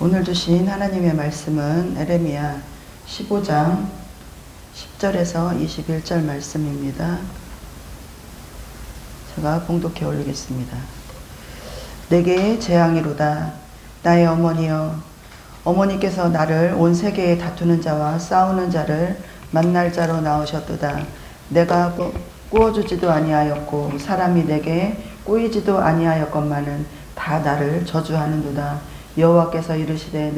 오늘 주신 하나님의 말씀은 에레미야 15장 10절에서 21절 말씀입니다. 제가 봉독해 올리겠습니다. 내게 재앙이로다. 나의 어머니여, 어머니께서 나를 온 세계에 다투는 자와 싸우는 자를 만날 자로 나오셨도다. 내가 꾸어주지도 아니하였고 사람이 내게 꾸이지도 아니하였건만은 다 나를 저주하는도다. 여호와께서 이르시되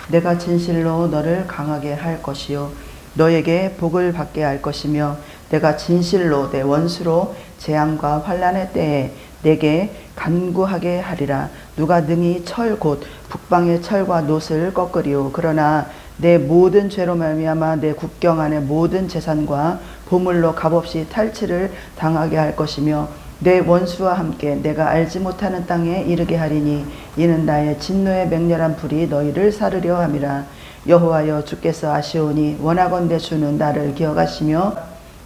내가 진실로 너를 강하게 할 것이요 너에게 복을 받게 할 것이며 내가 진실로 내 원수로 재앙과 환난의 때에 내게 간구하게 하리라. 누가 능히 철 곧 북방의 철과 놋을 꺾으리요. 그러나 내 모든 죄로 말미암아 내 국경 안의 모든 재산과 보물로 값없이 탈취를 당하게 할 것이며 내 원수와 함께 내가 알지 못하는 땅에 이르게 하리니 이는 나의 진노의 맹렬한 불이 너희를 사르려 함이라. 여호와여, 주께서 아시오니 원하건대 주는 나를 기억하시며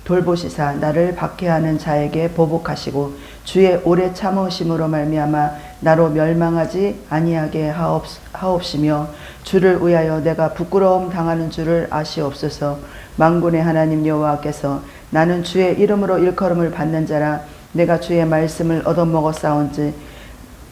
돌보시사 나를 박해하는 자에게 보복하시고 주의 오래 참으심으로 말미암아 나로 멸망하지 아니하게 하옵시며 주를 위하여 내가 부끄러움 당하는 줄을 아시옵소서. 만군의 하나님 여호와께서 나는 주의 이름으로 일컬음을 받는 자라. 내가 주의 말씀을 얻어먹었사온지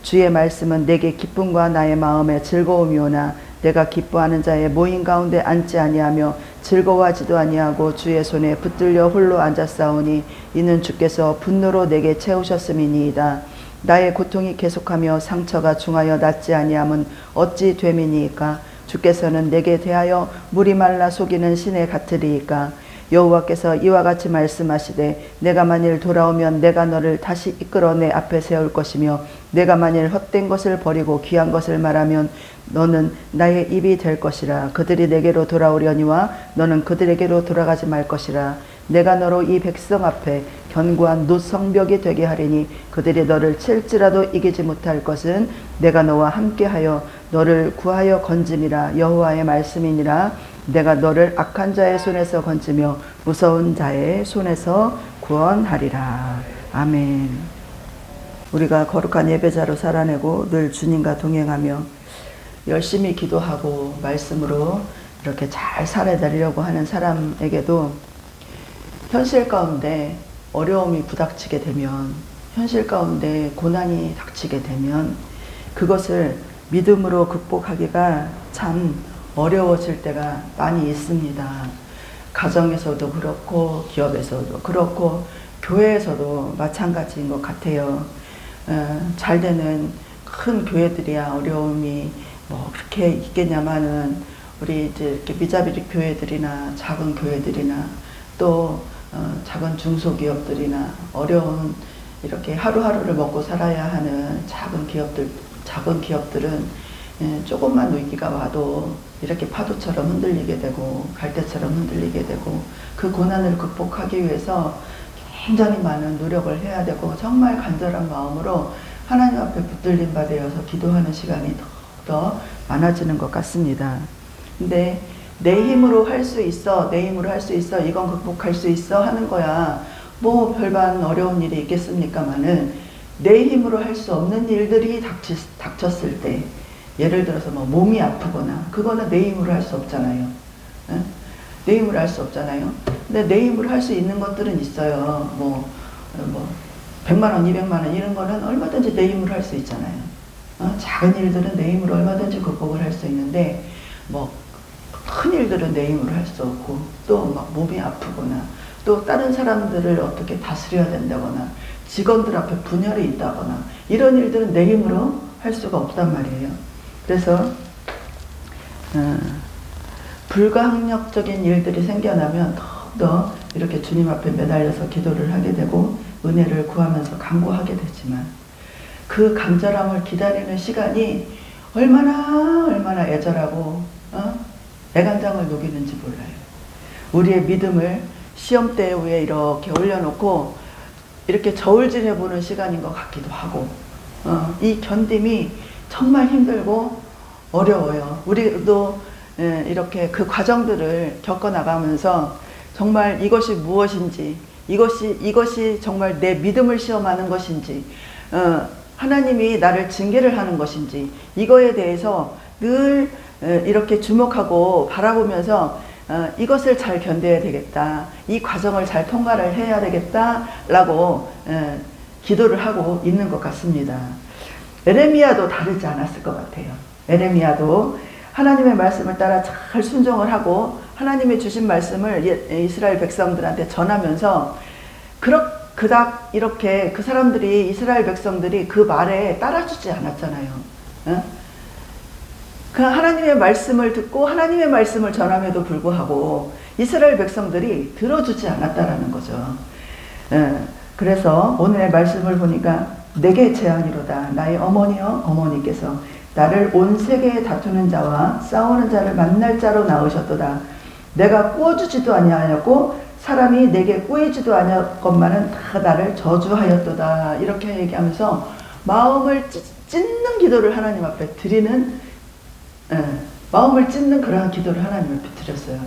주의 말씀은 내게 기쁨과 나의 마음에 즐거움이오나 내가 기뻐하는 자의 모임 가운데 앉지 아니하며 즐거워하지도 아니하고 주의 손에 붙들려 홀로 앉았사오니 이는 주께서 분노로 내게 채우셨음이니이다. 나의 고통이 계속하며 상처가 중하여 낫지 아니함은 어찌 됨이니이까. 주께서는 내게 대하여 물이 말라 속이는 시내 같으리이까. 여호와께서 이와 같이 말씀하시되 내가 만일 돌아오면 내가 너를 다시 이끌어 내 앞에 세울 것이며 내가 만일 헛된 것을 버리고 귀한 것을 말하면 너는 나의 입이 될 것이라. 그들이 내게로 돌아오려니와 너는 그들에게로 돌아가지 말 것이라. 내가 너로 이 백성 앞에 견고한 놋 성벽이 되게 하리니 그들이 너를 칠지라도 이기지 못할 것은 내가 너와 함께하여 너를 구하여 건짐이라. 여호와의 말씀이니라. 내가 너를 악한 자의 손에서 건지며 무서운 자의 손에서 구원하리라. 아멘. 우리가 거룩한 예배자로 살아내고 늘 주님과 동행하며 열심히 기도하고 말씀으로 이렇게 잘 살아내려고 하는 사람에게도 현실 가운데 어려움이 부닥치게 되면, 현실 가운데 고난이 닥치게 되면 그것을 믿음으로 극복하기가 참 어려워질 때가 많이 있습니다. 가정에서도 그렇고 기업에서도 그렇고 교회에서도 마찬가지인 것 같아요. 잘 되는 큰 교회들이야 어려움이 뭐 그렇게 있겠냐마는 우리 이제 이렇게 미자비 교회들이나 작은 교회들이나 또 작은 중소기업들이나 어려운 이렇게 하루하루를 먹고 살아야 하는 작은 기업들은 조금만 위기가 와도 이렇게 파도처럼 흔들리게 되고 갈대처럼 흔들리게 되고 그 고난을 극복하기 위해서 굉장히 많은 노력을 해야 되고 정말 간절한 마음으로 하나님 앞에 붙들림 받아서 기도하는 시간이 더 많아지는 것 같습니다. 근데 내 힘으로 할 수 있어, 내 힘으로 할 수 있어, 이건 극복할 수 있어 하는 거야. 뭐 별반 어려운 일이 있겠습니까마는 내 힘으로 할 수 없는 일들이 닥쳤을 때, 예를 들어서 뭐 몸이 아프거나, 그거는 내 힘으로 할 수 없잖아요. 내 힘으로 할 수 없잖아요. 근데 내 힘으로 할 수 있는 것들은 있어요. 뭐 100만 원, 200만 원 이런 거는 얼마든지 내 힘으로 할 수 있잖아요. 작은 일들은 내 힘으로 얼마든지 극복을 할 수 있는데 뭐 큰 일들은 내 힘으로 할 수 없고, 또 막 몸이 아프거나, 또 다른 사람들을 어떻게 다스려야 된다거나, 직원들 앞에 분열이 있다거나, 이런 일들은 내 힘으로 할 수가 없단 말이에요. 그래서 불가항력적인 일들이 생겨나면 더욱더 이렇게 주님 앞에 매달려서 기도를 하게 되고 은혜를 구하면서 간구하게 되지만, 그 간절함을 기다리는 시간이 얼마나 애절하고 애간장을 녹이는지 몰라요. 우리의 믿음을 시험대 위에 이렇게 올려놓고 이렇게 저울질 해보는 시간인 것 같기도 하고, 이 견딤이 정말 힘들고 어려워요. 우리도 이렇게 그 과정들을 겪어나가면서 정말 이것이 무엇인지, 이것이 정말 내 믿음을 시험하는 것인지, 하나님이 나를 징계를 하는 것인지, 이거에 대해서 늘 이렇게 주목하고 바라보면서 이것을 잘 견뎌야 되겠다. 이 과정을 잘 통과를 해야 되겠다라고 기도를 하고 있는 것 같습니다. 에레미야도 다르지 않았을 것 같아요. 에레미야도 하나님의 말씀을 따라 잘 순종을 하고 하나님의 주신 말씀을 이스라엘 백성들한테 전하면서 그닥 이렇게 그 사람들이 이스라엘 백성들이 그 말에 따라주지 않았잖아요. 그 하나님의 말씀을 듣고 하나님의 말씀을 전함에도 불구하고 이스라엘 백성들이 들어주지 않았다라는 거죠. 그래서 오늘의 말씀을 보니까 내게 재앙이로다. 나의 어머니여 어머니께서 나를 온 세계에 다투는 자와 싸우는 자를 만날 자로 나오셨도다. 내가 꾸어주지도 아니하였고 사람이 내게 꾸이지도 아니하였건만은 다 나를 저주하였도다. 이렇게 얘기하면서 마음을 찢는 기도를 하나님 앞에 드리는 마음을 찢는 그러한 기도를 하나님 앞에 드렸어요.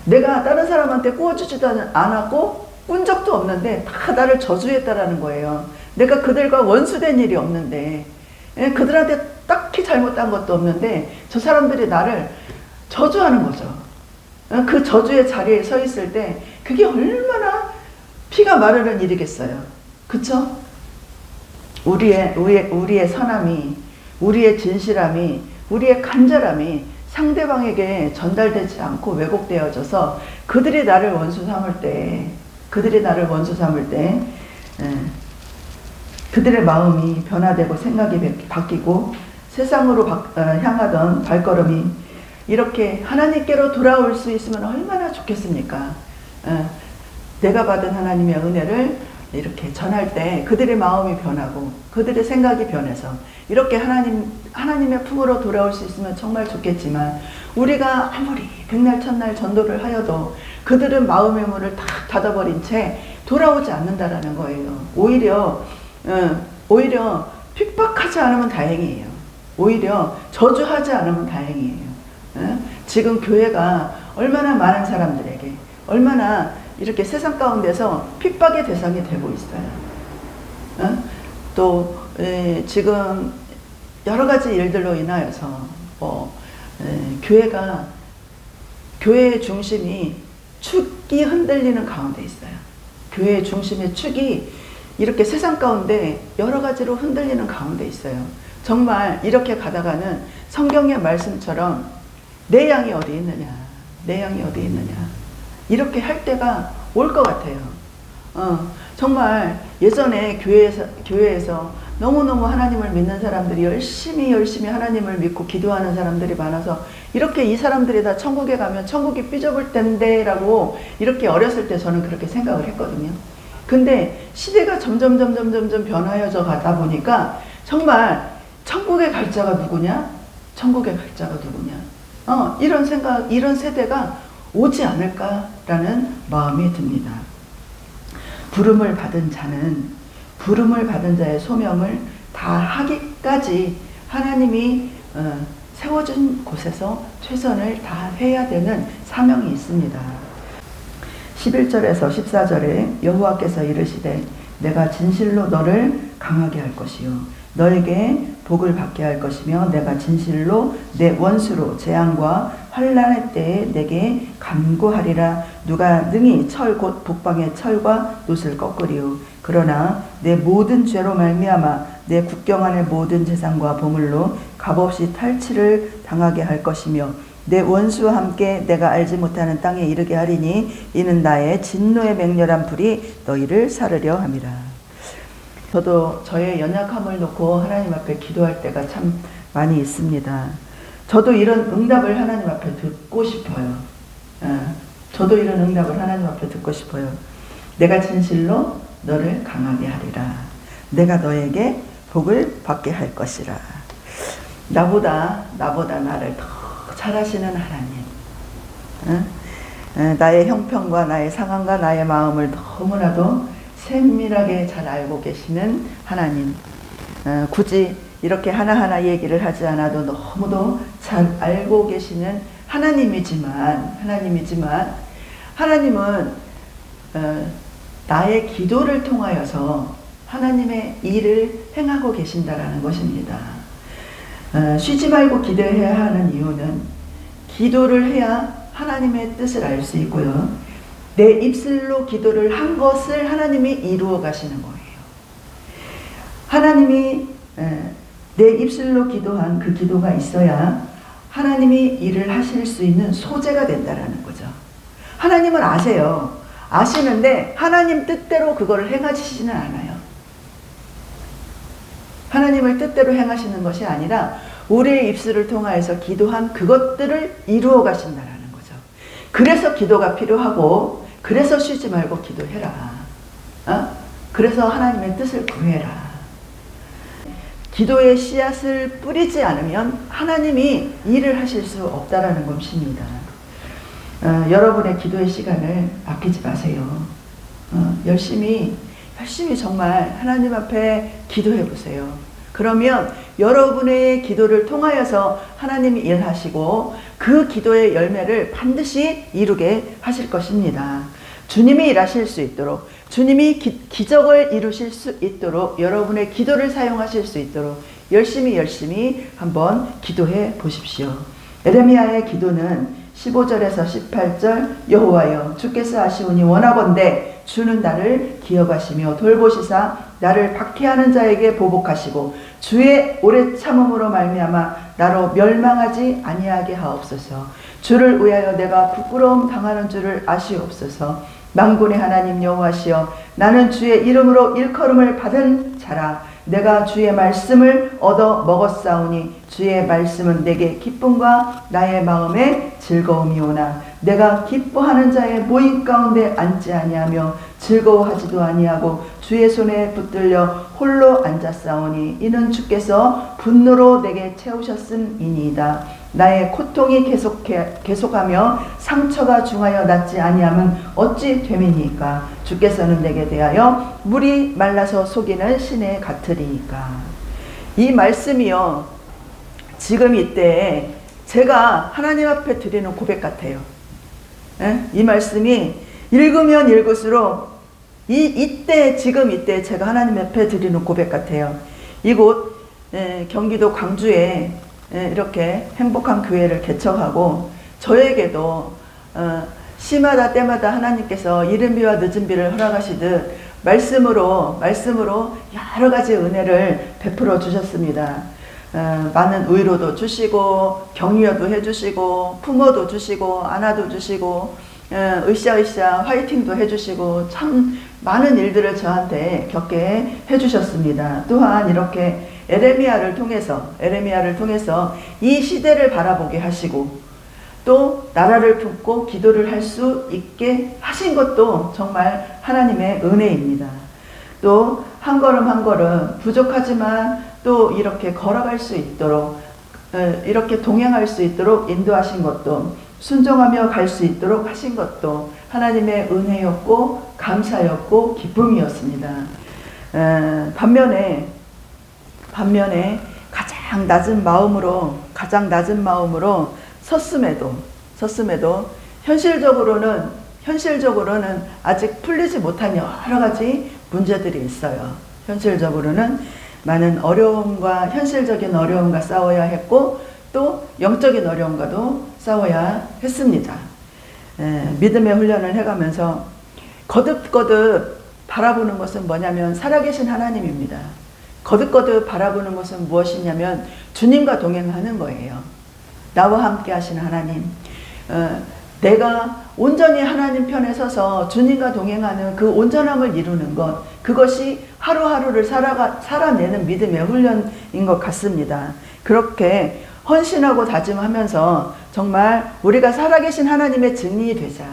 내가 다른 사람한테 꾸어주지도 않았고 꾼 적도 없는데 다 나를 저주했다라는 거예요. 내가 그들과 원수된 일이 없는데 그들한테 딱히 잘못한 것도 없는데 저 사람들이 나를 저주하는 거죠. 그 저주의 자리에 서 있을 때 그게 얼마나 피가 마르는 일이겠어요. 그쵸? 우리의 선함이, 우리의 진실함이, 우리의 간절함이 상대방에게 전달되지 않고 왜곡되어져서 그들이 나를 원수 삼을 때 그들의 마음이 변화되고 생각이 바뀌고 세상으로 향하던 발걸음이 이렇게 하나님께로 돌아올 수 있으면 얼마나 좋겠습니까? 내가 받은 하나님의 은혜를 이렇게 전할 때 그들의 마음이 변하고 그들의 생각이 변해서 이렇게 하나님의 품으로 돌아올 수 있으면 정말 좋겠지만 우리가 아무리 백날 천날 전도를 하여도 그들은 마음의 문을 다 닫아버린 채 돌아오지 않는다라는 거예요. 오히려 핍박하지 않으면 다행이에요. 오히려 저주하지 않으면 다행이에요. 지금 교회가 얼마나 많은 사람들에게 얼마나 이렇게 세상 가운데서 핍박의 대상이 되고 있어요. 또 지금 여러 가지 일들로 인하여서 교회의 중심이 축이 흔들리는 가운데 있어요. 교회의 중심의 축이 이렇게 세상 가운데 여러 가지로 흔들리는 가운데 있어요. 정말 이렇게 가다가는 성경의 말씀처럼 내 양이 어디 있느냐, 내 양이 어디 있느냐 이렇게 할 때가 올 것 같아요. 정말 예전에 교회에서 너무너무 하나님을 믿는 사람들이 열심히 하나님을 믿고 기도하는 사람들이 많아서 이렇게 이 사람들이 다 천국에 가면 천국이 삐져볼 텐데 라고 이렇게 어렸을 때 저는 그렇게 생각을 했거든요. 근데 시대가 점점 변화해져 가다 보니까 정말 천국에 갈 자가 누구냐? 천국에 갈 자가 누구냐? 이런 생각, 이런 세대가 오지 않을까라는 마음이 듭니다. 부름을 받은 자의 소명을 다 하기까지 하나님이 세워준 곳에서 최선을 다해야 되는 사명이 있습니다. 11절에서 14절에 여호와께서 이르시되 내가 진실로 너를 강하게 할 것이요 너에게 복을 받게 할 것이며 내가 진실로 내 원수로 재앙과 환난의 때에 내게 간구하리라. 누가 능히 철 곧 북방의 철과 놋을 꺾으리요 그러나 내 모든 죄로 말미암아 내 국경 안의 모든 재산과 보물로 값없이 탈취를 당하게 할 것이며 내 원수와 함께 내가 알지 못하는 땅에 이르게 하리니 이는 나의 진노의 맹렬한 불이 너희를 사르려 함이라. 저도 저의 연약함을 놓고 하나님 앞에 기도할 때가 참 많이 있습니다. 저도 이런 응답을 하나님 앞에 듣고 싶어요. 저도 이런 응답을 하나님 앞에 듣고 싶어요. 내가 진실로 너를 강하게 하리라. 내가 너에게 복을 받게 할 것이라. 나보다 나를 더 잘하시는 하나님, 나의 형편과 나의 상황과 나의 마음을 너무나도 세밀하게 잘 알고 계시는 하나님, 굳이 이렇게 하나하나 얘기를 하지 않아도 너무도 잘 알고 계시는 하나님이지만 하나님은 나의 기도를 통하여서 하나님의 일을 행하고 계신다라는 것입니다. 쉬지 말고 기도해야 하는 이유는 기도를 해야 하나님의 뜻을 알 수 있고요. 내 입술로 기도를 한 것을 하나님이 이루어 가시는 거예요. 하나님이 내 입술로 기도한 그 기도가 있어야 하나님이 일을 하실 수 있는 소재가 된다라는 거죠. 하나님은 아세요. 아시는데 하나님 뜻대로 그거를 행하시지는 않아요. 하나님을 뜻대로 행하시는 것이 아니라 우리의 입술을 통하여서 기도한 그것들을 이루어 가신다라는 거죠. 그래서 기도가 필요하고, 그래서 쉬지 말고 기도해라. 그래서 하나님의 뜻을 구해라. 기도의 씨앗을 뿌리지 않으면 하나님이 일을 하실 수 없다라는 것입니다. 여러분의 기도의 시간을 아끼지 마세요. 열심히 정말 하나님 앞에 기도해 보세요. 그러면 여러분의 기도를 통하여서 하나님이 일하시고 그 기도의 열매를 반드시 이루게 하실 것입니다. 주님이 일하실 수 있도록, 주님이 기적을 이루실 수 있도록, 여러분의 기도를 사용하실 수 있도록 열심히 한번 기도해 보십시오. 에레미야의 기도는 15절에서 18절, 여호와여 주께서 하시오니 원하건대 주는 나를 기억하시며 돌보시사 나를 박해하는 자에게 보복하시고 주의 오래 참음으로 말미암아 나로 멸망하지 아니하게 하옵소서. 주를 위하여 내가 부끄러움 당하는 줄을 아시옵소서. 만군의 하나님 여호와시여 나는 주의 이름으로 일컬음을 받은 자라. 내가 주의 말씀을 얻어 먹었사오니 주의 말씀은 내게 기쁨과 나의 마음에 즐거움이오나 내가 기뻐하는 자의 모임 가운데 앉지 아니하며 즐거워하지도 아니하고 주의 손에 붙들려 홀로 앉았사오니 이는 주께서 분노로 내게 채우셨음이니이다. 나의 고통이 계속하며 상처가 중하여 낫지 아니하면 어찌 됨이니까. 주께서는 내게 대하여 물이 말라서 속이는 시내 같으리니까. 이 말씀이요, 지금 이때 제가 하나님 앞에 드리는 고백 같아요. 이 말씀이 읽으면 읽을수록 이때 지금 이때 제가 하나님 앞에 드리는 고백 같아요. 이곳 경기도 광주에 이렇게 행복한 교회를 개척하고 저에게도 시마다 때마다 하나님께서 이른비와 늦은비를 허락하시듯 말씀으로 여러 가지 은혜를 베풀어 주셨습니다. 많은 위로도 주시고 격려도 해주시고 부모도 주시고 안아도 주시고 으쌰으쌰 화이팅도 해주시고 참 많은 일들을 저한테 겪게 해주셨습니다. 또한 이렇게 에레미야를 통해서 이 시대를 바라보게 하시고 또 나라를 품고 기도를 할 수 있게 하신 것도 정말 하나님의 은혜입니다. 또 한 걸음 한 걸음 부족하지만 또 이렇게 걸어갈 수 있도록 이렇게 동행할 수 있도록 인도하신 것도 순종하며 갈 수 있도록 하신 것도 하나님의 은혜였고 감사였고 기쁨이었습니다. 반면에 가장 낮은 마음으로 섰음에도 현실적으로는 아직 풀리지 못한 여러 가지 문제들이 있어요. 현실적으로는 많은 어려움과 현실적인 어려움과 싸워야 했고 또 영적인 어려움과도 싸워야 했습니다. 믿음의 훈련을 해가면서 거듭거듭 바라보는 것은 뭐냐면 살아계신 하나님입니다. 거듭거듭 바라보는 것은 무엇이냐면 주님과 동행하는 거예요. 나와 함께 하시는 하나님. 내가 온전히 하나님 편에 서서 주님과 동행하는 그 온전함을 이루는 것, 그것이 하루하루를 살아내는 믿음의 훈련인 것 같습니다. 그렇게 헌신하고 다짐하면서 정말 우리가 살아계신 하나님의 증인이 되자.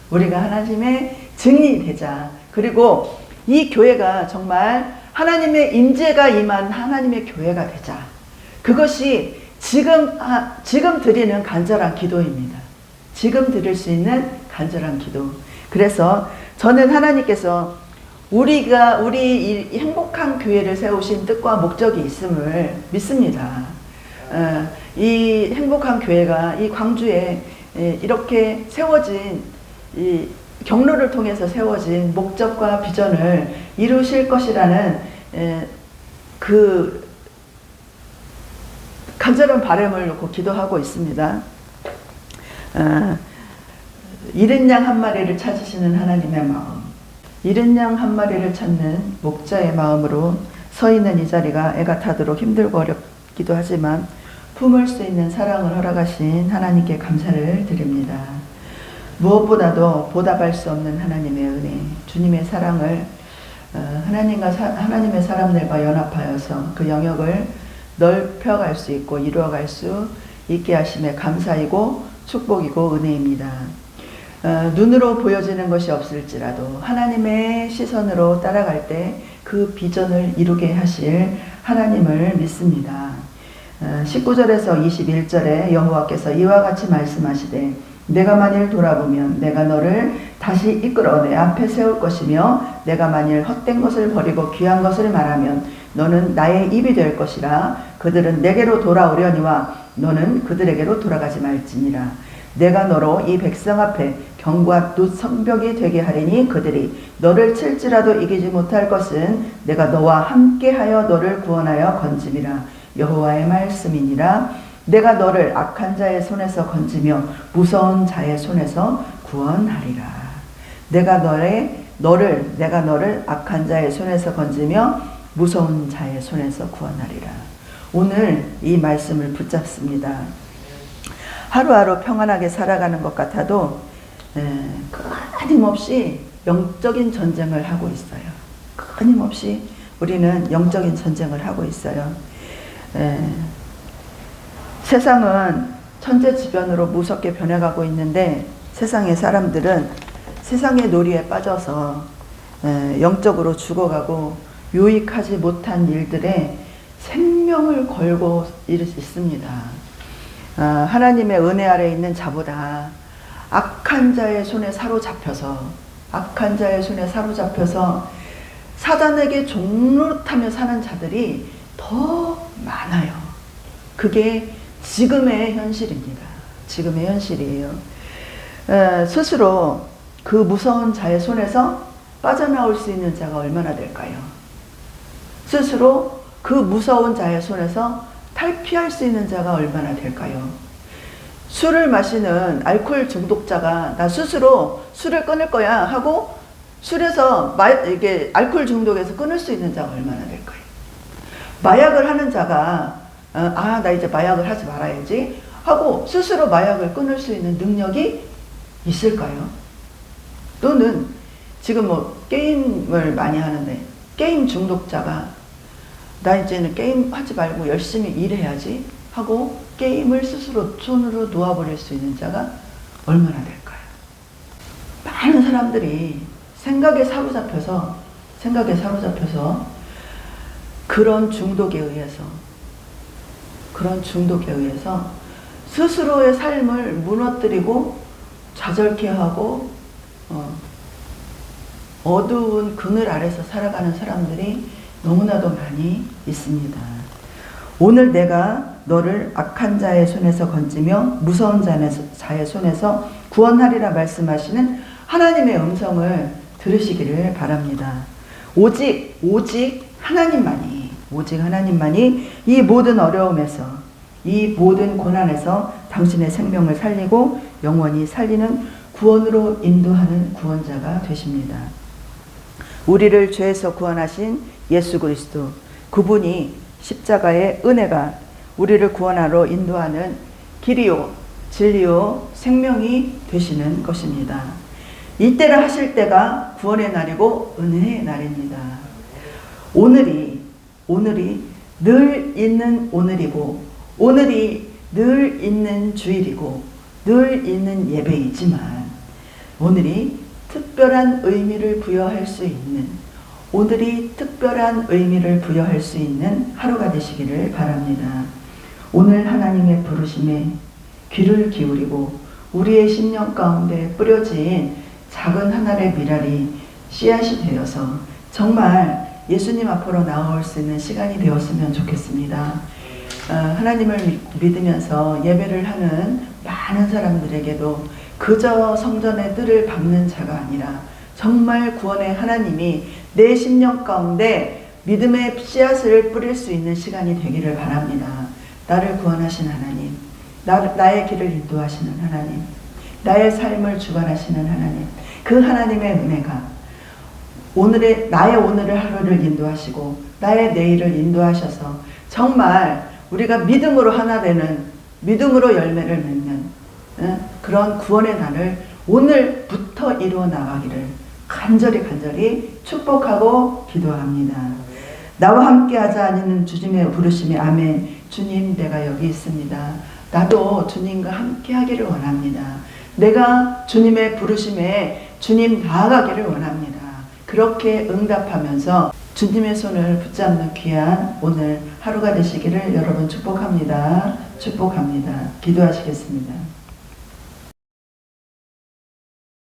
우리가 하나님의 증인이 되자. 그리고 이 교회가 정말 하나님의 임재가 임한 하나님의 교회가 되자. 그것이 지금 드리는 간절한 기도입니다. 지금 드릴 수 있는 간절한 기도. 그래서 저는 하나님께서 우리 이 행복한 교회를 세우신 뜻과 목적이 있음을 믿습니다. 이 행복한 교회가 이 광주에 이렇게 세워진 이 경로를 통해서 세워진 목적과 비전을 이루실 것이라는 그 간절한 바람을 놓고 기도하고 있습니다. 잃은 양 한 마리를 찾으시는 하나님의 마음, 잃은 양 한 마리를 찾는 목자의 마음으로 서 있는 이 자리가 애가 타도록 힘들고 어렵기도 하지만 품을 수 있는 사랑을 허락하신 하나님께 감사를 드립니다. 무엇보다도 보답할 수 없는 하나님의 은혜, 주님의 사랑을 하나님의 사람들과 연합하여서 그 영역을 넓혀갈 수 있고 이루어갈 수 있게 하심에 감사이고 축복이고 은혜입니다. 눈으로 보여지는 것이 없을지라도 하나님의 시선으로 따라갈 때 그 비전을 이루게 하실 하나님을 믿습니다. 19절에서 21절에 여호와께서 이와 같이 말씀하시되 내가 만일 돌아보면 내가 너를 다시 이끌어 내 앞에 세울 것이며 내가 만일 헛된 것을 버리고 귀한 것을 말하면 너는 나의 입이 될 것이라. 그들은 내게로 돌아오려니와 너는 그들에게로 돌아가지 말지니라. 내가 너로 이 백성 앞에 견고한 성벽이 되게 하리니 그들이 너를 칠지라도 이기지 못할 것은 내가 너와 함께하여 너를 구원하여 건짐이라. 여호와의 말씀이니라. 내가 너를 악한 자의 손에서 건지며 무서운 자의 손에서 구원하리라. 내가 너를 악한 자의 손에서 건지며 무서운 자의 손에서 구원하리라. 오늘 이 말씀을 붙잡습니다. 하루하루 평안하게 살아가는 것 같아도 끊임없이 영적인 전쟁을 하고 있어요. 끊임없이 우리는 영적인 전쟁을 하고 있어요. 세상은 천재지변으로 무섭게 변해가고 있는데 세상의 사람들은 세상의 놀이에 빠져서 영적으로 죽어가고 유익하지 못한 일들에 생명을 걸고 있습니다. 하나님의 은혜 아래 있는 자보다 악한 자의 손에 사로잡혀서 사단에게 종노릇하며 사는 자들이 더 많아요. 그게 지금의 현실입니다. 지금의 현실이에요. 스스로 그 무서운 자의 손에서 빠져나올 수 있는 자가 얼마나 될까요? 스스로 그 무서운 자의 손에서 탈피할 수 있는 자가 얼마나 될까요? 술을 마시는 알코올 중독자가 나 스스로 술을 끊을 거야 하고 술에서 이게 알코올 중독에서 끊을 수 있는 자가 얼마나 될까요? 마약을 하는 자가 나 이제 마약을 하지 말아야지 하고 스스로 마약을 끊을 수 있는 능력이 있을까요? 또는 지금 게임을 많이 하는데 게임 중독자가 나 이제는 게임 하지 말고 열심히 일해야지 하고 게임을 스스로 손으로 놓아버릴 수 있는 자가 얼마나 될까요? 많은 사람들이 생각에 사로잡혀서 그런 중독에 의해서 스스로의 삶을 무너뜨리고 좌절케 하고 어두운 그늘 아래서 살아가는 사람들이 너무나도 많이 있습니다. 오늘 내가 너를 악한 자의 손에서 건지며 무서운 자의 손에서 구원하리라 말씀하시는 하나님의 음성을 들으시기를 바랍니다. 오직 하나님만이 이 모든 어려움에서 이 모든 고난에서 당신의 생명을 살리고 영원히 살리는 구원으로 인도하는 구원자가 되십니다. 우리를 죄에서 구원하신 예수 그리스도, 그분이 십자가의 은혜가 우리를 구원하러 인도하는 길이요 진리요 생명이 되시는 것입니다. 이때를 하실 때가 구원의 날이고 은혜의 날입니다. 오늘이 늘 있는 오늘이고 오늘이 늘 있는 주일이고 늘 있는 예배이지만 오늘이 특별한 의미를 부여할 수 있는 하루가 되시기를 바랍니다. 오늘 하나님의 부르심에 귀를 기울이고 우리의 심령 가운데 뿌려진 작은 하나의 미랄이 씨앗이 되어서 정말 예수님 앞으로 나올 수 있는 시간이 되었으면 좋겠습니다. 하나님을 믿으면서 예배를 하는 많은 사람들에게도 그저 성전의 뜰을 밟는 자가 아니라 정말 구원의 하나님이 내 심령 가운데 믿음의 씨앗을 뿌릴 수 있는 시간이 되기를 바랍니다. 나를 구원하신 하나님, 나의 길을 인도하시는 하나님, 나의 삶을 주관하시는 하나님, 그 하나님의 은혜가 나의 오늘을 하루를 인도하시고 나의 내일을 인도하셔서 정말 우리가 믿음으로 하나 되는, 믿음으로 열매를 맺는 그런 구원의 날을 오늘부터 이루어 나가기를 간절히 축복하고 기도합니다. 나와 함께 하자 하는 주님의 부르심이 아멘. 주님, 내가 여기 있습니다. 나도 주님과 함께 하기를 원합니다. 내가 주님의 부르심에 주님 나아가기를 원합니다. 그렇게 응답하면서 주님의 손을 붙잡는 귀한 오늘 하루가 되시기를 여러분 축복합니다. 축복합니다. 기도하시겠습니다.